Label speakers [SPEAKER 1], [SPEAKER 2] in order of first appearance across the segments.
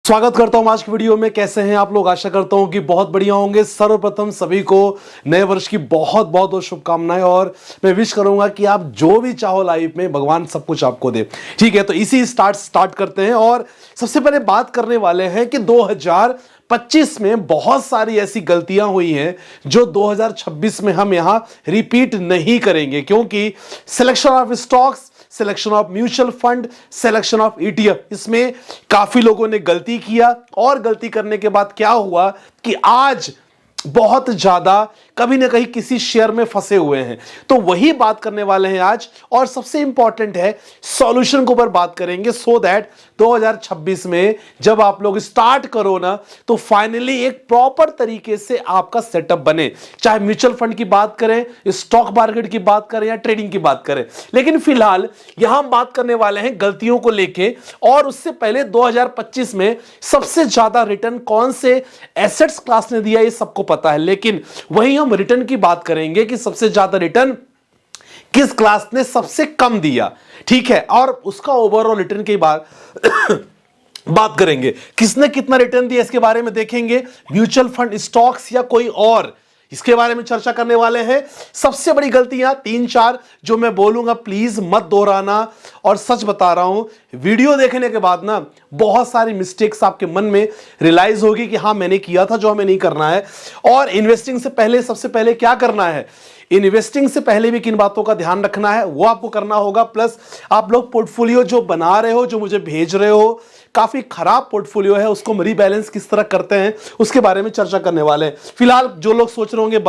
[SPEAKER 1] स्वागत करता हूं आज की वीडियो में। कैसे हैं आप लोग? आशा करता हूं कि बहुत बढ़िया होंगे। सर्वप्रथम सभी को नए वर्ष की बहुत बहुत शुभकामनाएं और मैं विश करूंगा कि आप जो भी चाहो लाइफ में भगवान सब कुछ आपको दे। ठीक है, तो इसी स्टार्ट करते हैं और सबसे पहले बात करने वाले हैं कि 2025 में बहुत सारी ऐसी गलतियां हुई हैं जो 2026 में हम यहां रिपीट नहीं करेंगे, क्योंकि selection of stocks, selection of mutual fund, selection of ETF, इसमें काफी लोगों ने गलती किया और गलती करने के बाद क्या हुआ कि आज बहुत ज्यादा कभी ना कहीं किसी शेयर में फंसे हुए हैं। तो वही बात करने वाले हैं आज और सबसे इंपॉर्टेंट है सॉल्यूशन के ऊपर बात करेंगे, सो दैट 2026 में जब आप लोग स्टार्ट करो ना तो फाइनली एक प्रॉपर तरीके से आपका सेटअप बने। चाहे म्यूचुअल फंड की बात करें, स्टॉक मार्केट की बात करें या ट्रेडिंग की बात करें, लेकिन फिलहाल यहां हम बात करने वाले हैं गलतियों को लेके। और उससे पहले 2025 में सबसे ज्यादा रिटर्न कौन से एसेट्स क्लास ने दिया ये सबको पता है, लेकिन वही हम रिटर्न की बात करेंगे कि सबसे ज्यादा रिटर्न किस क्लास ने सबसे कम दिया। ठीक है, और उसका ओवरऑल रिटर्न की बात करेंगे, किसने कितना रिटर्न दिया इसके बारे में देखेंगे। म्यूचुअल फंड, स्टॉक्स या कोई और, इसके बारे में चर्चा करने वाले हैं। सबसे बड़ी गलतियां 3-4 जो मैं बोलूंगा प्लीज मत दोहराना, और सच बता रहा हूं वीडियो देखने के बाद ना बहुत सारी मिस्टेक्स आपके मन में रियलाइज होगी कि हां मैंने किया था जो हमें नहीं करना है। और इन्वेस्टिंग से पहले सबसे पहले क्या करना है, इन्वेस्टिंग से पहले भी किन बातों का ध्यान रखना है वो आपको करना होगा। प्लस आप लोग पोर्टफोलियो जो बना रहे हो, जो मुझे भेज रहे हो, काफी खराब पोर्टफोलियो है, उसको रीबैलेंस किस तरह करते हैं उसके बारे में चर्चा करने वाले हैं। फिलहाल जो लोग सोच रहे होंगे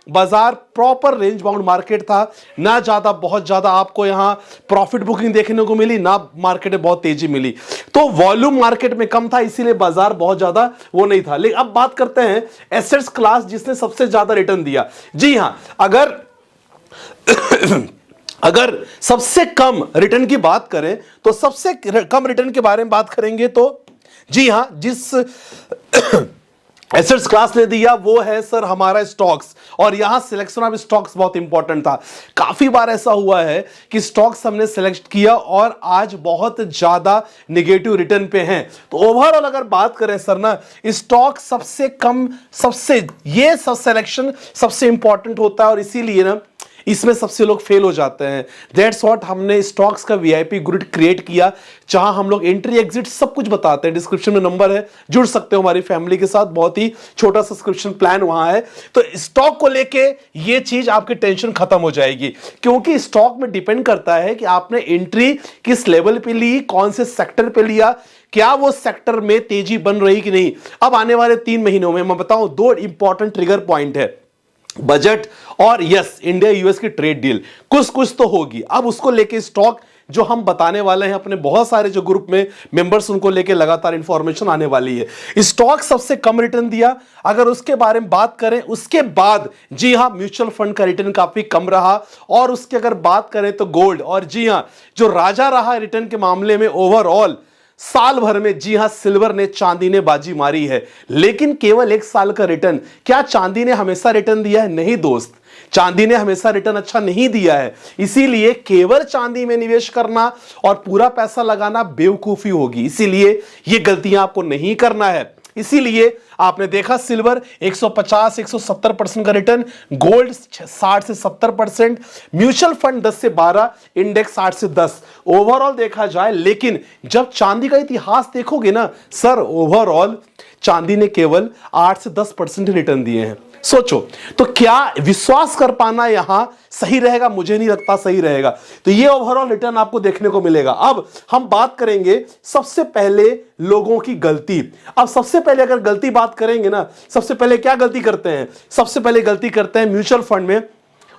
[SPEAKER 1] बाजार प्रॉपर रेंज बाउंड मार्केट था, ना ज्यादा बहुत ज्यादा आपको यहां प्रॉफिट बुकिंग देखने को मिली, ना मार्केट में बहुत तेजी मिली, तो वॉल्यूम मार्केट में कम था, इसीलिए बाजार बहुत ज्यादा वो नहीं था। लेकिन अब बात करते हैं एसेट्स क्लास जिसने सबसे ज्यादा रिटर्न दिया। जी हां, अगर सबसे कम रिटर्न की बात करें तो सबसे कम रिटर्न के बारे में बात करेंगे तो जी हां, जिस एसेट्स क्लास ने दिया वो है सर हमारा स्टॉक्स। और यहां सिलेक्शन ऑफ स्टॉक्स बहुत इंपॉर्टेंट था। काफी बार ऐसा हुआ है कि स्टॉक्स हमने सिलेक्ट किया और आज बहुत ज्यादा नेगेटिव रिटर्न पे हैं। तो ओवरऑल अगर बात करें सर ना, स्टॉक सबसे कम, ये सब सिलेक्शन सबसे इंपॉर्टेंट होता है और इसीलिए ना इसमें सबसे लोग फेल हो जाते हैं। दैट्स व्हाट हमने स्टॉक्स का वीआईपी ग्रुप क्रिएट किया, जहां हम लोग एंट्री एग्जिट सब कुछ बताते हैं। डिस्क्रिप्शन में नंबर है, जुड़ सकते हो हमारी फैमिली के साथ, बहुत ही छोटा सब्सक्रिप्शन प्लान वहां है। तो स्टॉक को लेके ये चीज आपकी टेंशन खत्म हो जाएगी, क्योंकि स्टॉक में डिपेंड करता है कि आपने एंट्री किस लेवल पे ली, कौन से सेक्टर पे लिया, क्या वो सेक्टर में तेजी बन रही कि नहीं। अब आने वाले 3 महीनों में मैं बताऊं 2 इंपॉर्टेंट ट्रिगर पॉइंट है, बजट और यस इंडिया यूएस की ट्रेड डील, कुछ तो होगी। अब उसको लेके स्टॉक जो हम बताने वाले हैं अपने बहुत सारे जो ग्रुप में मेंबर्स, उनको लेके लगातार इंफॉर्मेशन आने वाली है। स्टॉक सबसे कम रिटर्न दिया, अगर उसके बारे में बात करें उसके बाद जी हां म्यूचुअल फंड का रिटर्न काफी कम रहा। और उसके अगर बात करें तो गोल्ड, और जी हां जो राजा रहा रिटर्न के मामले में ओवरऑल साल भर में, जी हां सिल्वर ने, चांदी ने बाजी मारी है। लेकिन केवल 1 साल का रिटर्न, क्या चांदी ने हमेशा रिटर्न दिया है? नहीं दोस्त, चांदी ने हमेशा रिटर्न अच्छा नहीं दिया है। इसीलिए केवल चांदी में निवेश करना और पूरा पैसा लगाना बेवकूफी होगी, इसीलिए ये गलतियां आपको नहीं करना है। इसीलिए आपने देखा सिल्वर 150-170% का रिटर्न, गोल्ड 60 से 70%, म्यूचुअल फंड 10 से 12, इंडेक्स 8 से 10 ओवरऑल देखा जाए। लेकिन जब चांदी का इतिहास देखोगे ना सर, ओवरऑल चांदी ने केवल 8 से 10% रिटर्न दिए हैं। सोचो, तो क्या विश्वास कर पाना यहां सही रहेगा? मुझे नहीं लगता सही रहेगा। तो ये ओवरऑल रिटर्न आपको देखने को मिलेगा। अब हम बात करेंगे सबसे पहले लोगों की गलती। अब सबसे पहले अगर गलती बात करेंगे ना, सबसे पहले क्या गलती करते हैं? सबसे पहले गलती करते हैं म्यूचुअल फंड में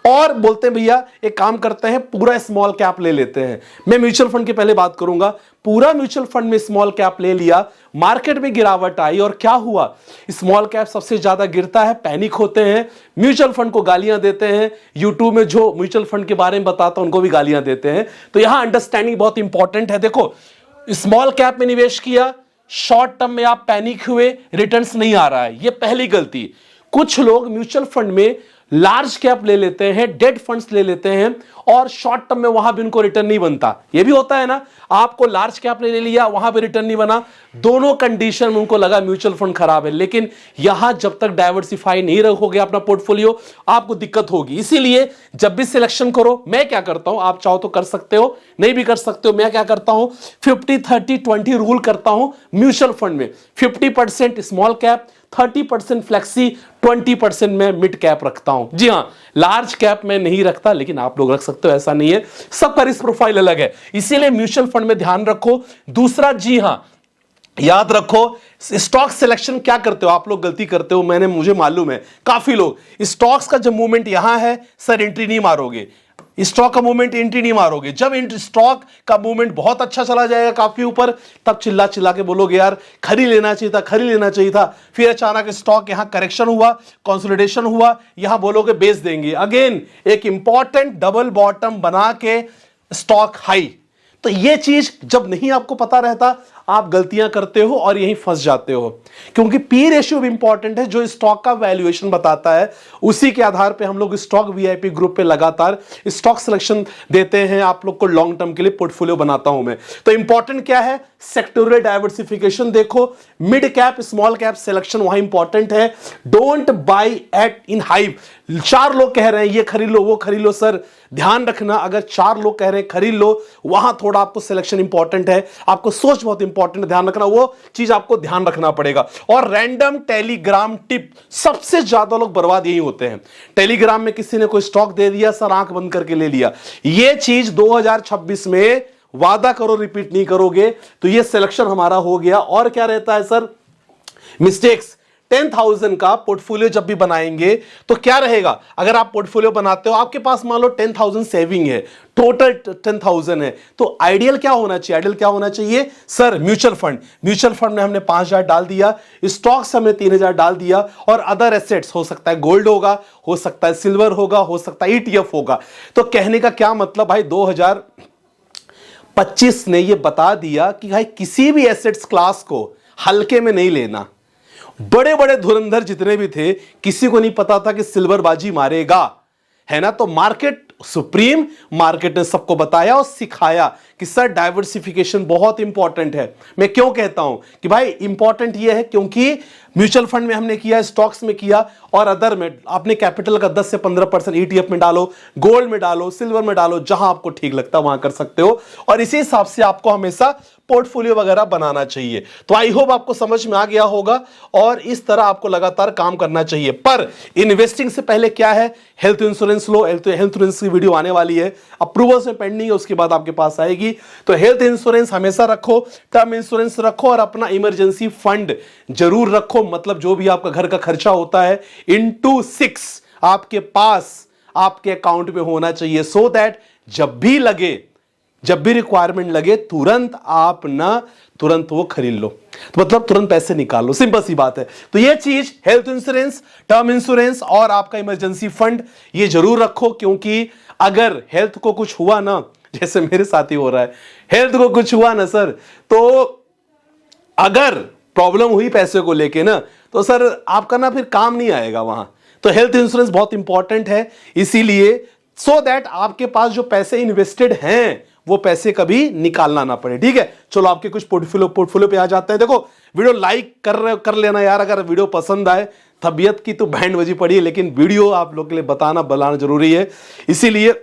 [SPEAKER 1] और बोलते हैं भैया एक काम करते हैं पूरा स्मॉल कैप ले लेते हैं। मैं म्यूचुअल फंड की पहले बात करूंगा। पूरा म्यूचुअल फंड में स्मॉल कैप ले लिया, मार्केट में गिरावट आई और क्या हुआ, स्मॉल कैप सबसे ज्यादा गिरता है, पैनिक होते हैं, म्यूचुअल फंड को गालियां देते हैं। यूट्यूब में जो म्यूचुअल फंड के बारे में बताता उनको भी गालियां देते हैं। तो यहां अंडरस्टैंडिंग बहुत इंपॉर्टेंट है। देखो, स्मॉल कैप में निवेश किया, शॉर्ट टर्म में आप पैनिक हुए, रिटर्न्स नहीं आ रहा है, यह पहली गलती। कुछ लोग म्यूचुअल फंड में लार्ज कैप ले लेते हैं, डेट फंड्स ले लेते हैं और शॉर्ट टर्म में वहां भी उनको रिटर्न नहीं बनता। ये भी होता है ना, आपको लार्ज कैप ले लिया, वहां पे रिटर्न नहीं बना, दोनों कंडीशन में उनको लगा म्यूचुअल फंड खराब है, लेकिन यहां जब तक डाइवर्सिफाई नहीं रखोगे अपना पोर्टफोलियो आपको दिक्कत होगी। इसीलिए जब भी सिलेक्शन करो, मैं क्या करता हूं, आप चाहो तो कर सकते हो, नहीं भी कर सकते हो, मैं क्या करता हूं 50-30-20 रूल करता हूं म्यूचुअल फंड में। 50% स्मॉल कैप, 30% फ्लेक्सी, 20% में मिड कैप रखता हूं। जी हां, लार्ज कैप में नहीं रखता, लेकिन आप लोग रख सकते हो, ऐसा नहीं है, सबका रिस्क प्रोफाइल अलग है, इसीलिए म्यूचुअल फंड में ध्यान रखो। दूसरा, जी हां, याद रखो स्टॉक सिलेक्शन क्या करते हो आप लोग, गलती करते हो, मुझे मालूम है काफी लोग स्टॉक्स का जब मूवमेंट यहां है सर एंट्री नहीं मारोगे, स्टॉक का मूवमेंट एंट्री नहीं मारोगे, जब स्टॉक का मूवमेंट बहुत अच्छा चला जाएगा काफी ऊपर, तब चिल्ला चिल्ला के बोलोगे यार खरीद लेना चाहिए था, खरीद लेना चाहिए था। फिर अचानक स्टॉक यहां करेक्शन हुआ, कंसोलिडेशन हुआ, यहां बोलोगे बेच देंगे। अगेन एक इंपॉर्टेंट डबल बॉटम बना के स्टॉक हाई, तो ये चीज जब नहीं आपको पता रहता आप गलतियां करते हो और यहीं फंस जाते हो, क्योंकि पी रेशियो भी इंपॉर्टेंट है, जो स्टॉक का वैल्यूएशन बताता है, उसी के आधार पे हम लोग स्टॉक वीआईपी ग्रुप पे लगातार स्टॉक सिलेक्शन देते हैं आप लोग को, लॉन्ग टर्म के लिए पोर्टफोलियो बनाता हूं मैं। तो इंपॉर्टेंट क्या है, सेक्टोरियल डाइवर्सिफिकेशन देखो, mid cap small cap selection वहां इंपॉर्टेंट है। Don't buy at in hype. 4 लोग कह रहे हैं ये खरीद लो वो खरीद लो, सर ध्यान रखना, अगर 4 लोग कह रहे हैं खरीद लो, वहां थोड़ा आपको सिलेक्शन इंपॉर्टेंट है, आपको सोच बहुत इंपॉर्टेंट, ध्यान रखना, वो चीज आपको ध्यान रखना पड़ेगा। और रैंडम टेलीग्राम टिप, सबसे ज्यादा लोग बर्बाद यही होते हैं। टेलीग्राम में किसी ने कोई स्टॉक दे दिया, सर आंख बंद करके ले लिया। ये चीज 2026 में वादा करो रिपीट नहीं करोगे, तो ये सिलेक्शन हमारा हो गया। और क्या रहता है सर, मिस्टेक्स। 10,000 का पोर्टफोलियो जब भी बनाएंगे तो क्या रहेगा, अगर आप पोर्टफोलियो बनाते हो आपके पास मान लो 10,000 सेविंग है, टोटल 10,000 है, तो आइडियल क्या होना चाहिए, आइडियल क्या होना चाहिए sir, mutual fund. Mutual fund में हमने 5,000 डाल दिया, स्टॉक्स हमने 3,000 डाल दिया, और अदर एसेट्स हो सकता है गोल्ड होगा, हो सकता है सिल्वर होगा, हो सकता है ईटीएफ होगा। तो कहने का क्या मतलब भाई, 2025 ने यह बता दिया कि भाई किसी भी एसेट्स क्लास को हल्के में नहीं लेना। बड़े बड़े धुरंधर जितने भी थे, किसी को नहीं पता था कि सिल्वर बाजी मारेगा, है ना। तो मार्केट सुप्रीम, मार्केट ने सबको बताया और सिखाया कि सर डाइवर्सिफिकेशन बहुत इंपॉर्टेंट है। मैं क्यों कहता हूं कि भाई इंपॉर्टेंट ये है, क्योंकि म्यूचुअल फंड में हमने किया, स्टॉक्स में किया, और अदर में अपने कैपिटल का 10 से 15% ईटीएफ में डालो, गोल्ड में डालो, सिल्वर में डालो, जहां आपको ठीक लगता है वहां कर सकते हो। और इसी हिसाब से आपको हमेशा पोर्टफोलियो वगैरह बनाना चाहिए। तो आई होप आपको समझ में आ गया होगा, और इस तरह आपको लगातार काम करना चाहिए। पर इन्वेस्टिंग से पहले क्या है, हेल्थ इंश्योरेंस लो। हेल्थ इंश्योरेंस की वीडियो आने वाली है, अप्रूवल से पेंडिंग है, उसके बाद आपके पास आएगी। तो हेल्थ इंश्योरेंस हमेशा रखो, टर्म इंश्योरेंस रखो, और अपना इमरजेंसी फंड जरूर रखो। मतलब जो भी आपका घर का खर्चा होता है into 6 आपके पास आपके अकाउंट में होना चाहिए, सो दैट जब भी लगे, जब भी रिक्वायरमेंट लगे, तुरंत वो खरीद लो, तो मतलब तुरंत पैसे निकाल लो, सिंपल सी बात है। तो ये चीज हेल्थ इंश्योरेंस, टर्म इंश्योरेंस और आपका इमरजेंसी फंड ये जरूर रखो, क्योंकि अगर हेल्थ को कुछ हुआ ना, जैसे मेरे साथ ही हो रहा है, हेल्थ को कुछ हुआ ना सर, तो अगर प्रॉब्लम हुई पैसे को लेके ना, तो सर आपका ना फिर काम नहीं आएगा वहां। तो हेल्थ इंश्योरेंस बहुत इंपॉर्टेंट है, इसीलिए सो दैट आपके पास जो पैसे इन्वेस्टेड हैं वो पैसे कभी निकालना ना पड़े। ठीक है, चलो आपके कुछ पोर्टफोलियो पे आ जाते हैं। देखो वीडियो लाइक कर लेना यार, अगर वीडियो पसंद आए। तबीयत की तो बैंड बजी पड़ी है, लेकिन वीडियो आप लोग के लिए बताना जरूरी है, इसीलिए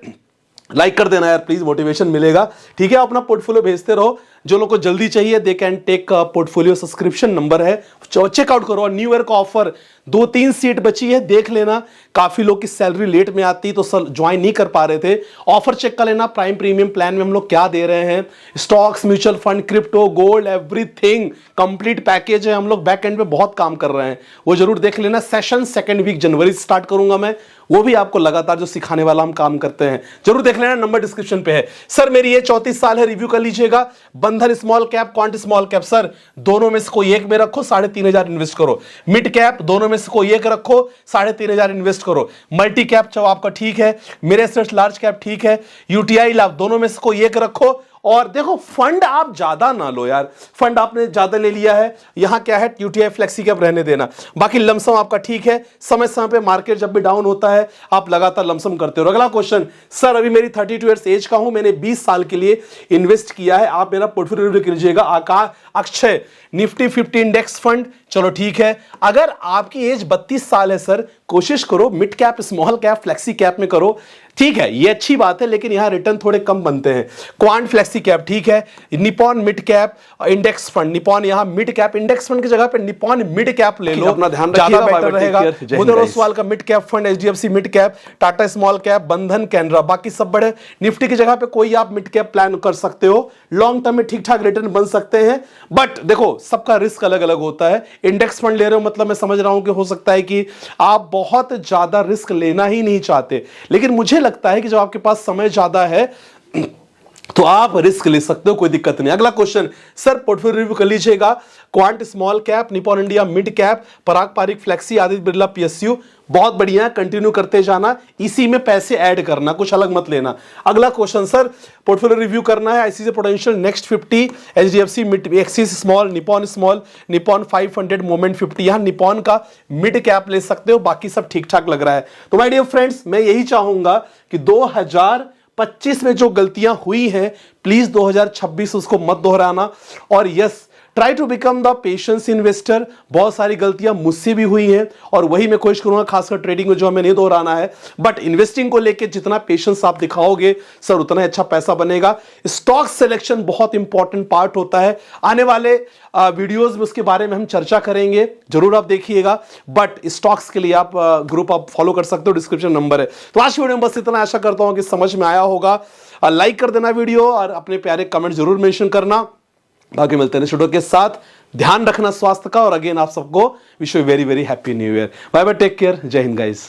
[SPEAKER 1] लाइक कर देना यार प्लीज, मोटिवेशन मिलेगा। ठीक है, अपना पोर्टफोलियो भेजते रहो। जो लोग को जल्दी चाहिए they can take portfolio subscription number है, चेकआउट करो। न्यू ईयर का ऑफर 2-3 सीट बची है, देख लेना। काफी लोग की सैलरी लेट में आती तो सर ज्वाइन नहीं कर पा रहे थे, ऑफर चेक कर लेना। प्राइम प्रीमियम प्लान में हम लोग क्या दे रहे हैं, stocks, mutual fund, crypto, gold, everything complete package है। हम लोग बैक एंड पे बहुत काम कर रहे हैं, वो जरूर देख लेना। सेशन 2nd वीक जनवरी से स्टार्ट करूंगा मैं, वो भी आपको लगातार जो सिखाने वाला हम काम करते हैं, जरूर देख लेना। नंबर डिस्क्रिप्शन पे है। सर मेरी ये 34 साल है, रिव्यू कर लीजिएगा। बंधन small cap, quant small cap, sir दोनों में से कोई एक में रखो, 3,500 इन्वेस्ट करो। मिड कैप, दोनों में से कोई एक रखो, 3,500 इन्वेस्ट करो। मल्टी कैप जो आपका ठीक है, मेरे सेट लार्ज कैप ठीक है, यूटीआई लाभ, दोनों में से कोई एक रखो। और देखो फंड आप ज्यादा ना लो यार, फंड आपने ज्यादा ले लिया है, यहां क्या है यूटीआई फ्लेक्सी कैप रहने देना। बाकी लमसम आपका ठीक है, समय समय पे मार्केट जब भी डाउन होता है आप लगातार लमसम करते हो। अगला क्वेश्चन, सर अभी मेरी 32 ईयर्स एज का हूं, मैंने 20 साल के लिए इन्वेस्ट किया है, आप मेरा पोर्टफोलियो रिव्यू कीजिएगा। अक्षय निफ्टी 50 इंडेक्स फंड, चलो ठीक है। अगर आपकी एज 32 साल है सर, कोशिश करो mid cap, small cap, flexi cap में करो, ठीक है, ये अच्छी बात है, लेकिन यहां रिटर्न थोड़े कम बनते हैं। क्वांट फ्लेक्सी कैप ठीक है, Nippon mid cap index fund, Nippon यहां मिड कैप इंडेक्स फंड की जगह पे निपॉन मिड कैप ले लो,
[SPEAKER 2] अपना ध्यान
[SPEAKER 1] ज्यादा
[SPEAKER 2] रखिएगा,
[SPEAKER 1] बेटर रहेगा। मुद्रा ओसवाल का mid cap fund, HDFC mid cap, Tata small cap, बंधन, कैनरा, बाकी सब बड़े। निफ्टी की जगह पे कोई आप मिड कैप प्लान कर सकते हो, लॉन्ग टर्म में ठीक ठाक रिटर्न बन सकते हैं, बट देखो सबका रिस्क अलग अलग होता है। इंडेक्स फंड ले रहे हो मतलब मैं समझ रहा हूं कि हो सकता है कि आप बहुत ज्यादा रिस्क लेना ही नहीं चाहते, लेकिन मुझे लगता है कि जब आपके पास समय ज्यादा है तो आप रिस्क ले सकते हो, कोई दिक्कत नहीं। अगला क्वेश्चन, सर पोर्टफोलियो रिव्यू कर लीजिएगा। Quant small cap, Nippon India mid cap, Parag Parikh flexi, Aditya Birla PSU, बहुत बढ़िया है, कंटिन्यू करते जाना, इसी में पैसे ऐड करना, कुछ अलग मत लेना। अगला क्वेश्चन, सर पोर्टफोलियो रिव्यू करना है, ICC prudential next 50, HDFC mid, axis small, Nippon 500, moment 50, यहां निपॉन का मिड कैप ले सकते हो, बाकी सब ठीक ठाक लग रहा है। तो माय डियर फ्रेंड्स, मैं यही चाहूंगा कि 2025 में जो गलतियां हुई हैं प्लीज 2026 उसको मत दोहराना, और yes try to become the patience investor. बहुत सारी गलतियां मुझसे भी हुई हैं और वही मैं कोशिश करूंगा खासकर ट्रेडिंग में जो हमें नहीं दोहराना है, बट इन्वेस्टिंग को लेके जितना पेशेंस आप दिखाओगे सर उतना अच्छा पैसा बनेगा। स्टॉक सिलेक्शन बहुत इंपॉर्टेंट पार्ट होता है, आने वाले वीडियोस में उसके बारे में हम चर्चा करेंगे, जरूर आप देखिएगा। बट स्टॉक्स के लिए आप ग्रुप आप फॉलो कर सकते हो, डिस्क्रिप्शन नंबर है। तो आज की वीडियो में बस इतना, आशा करता हूं कि समझ में आया होगा। लाइक कर देना वीडियो और अपने प्यारे कमेंट जरूर मेंशन करना। बाकी मिलते हैं नेक्स्ट वीडियो के साथ, ध्यान रखना स्वास्थ्य का, और अगेन आप सबको wish you very very happy new year. Bye bye, take care, Jai Hind guys.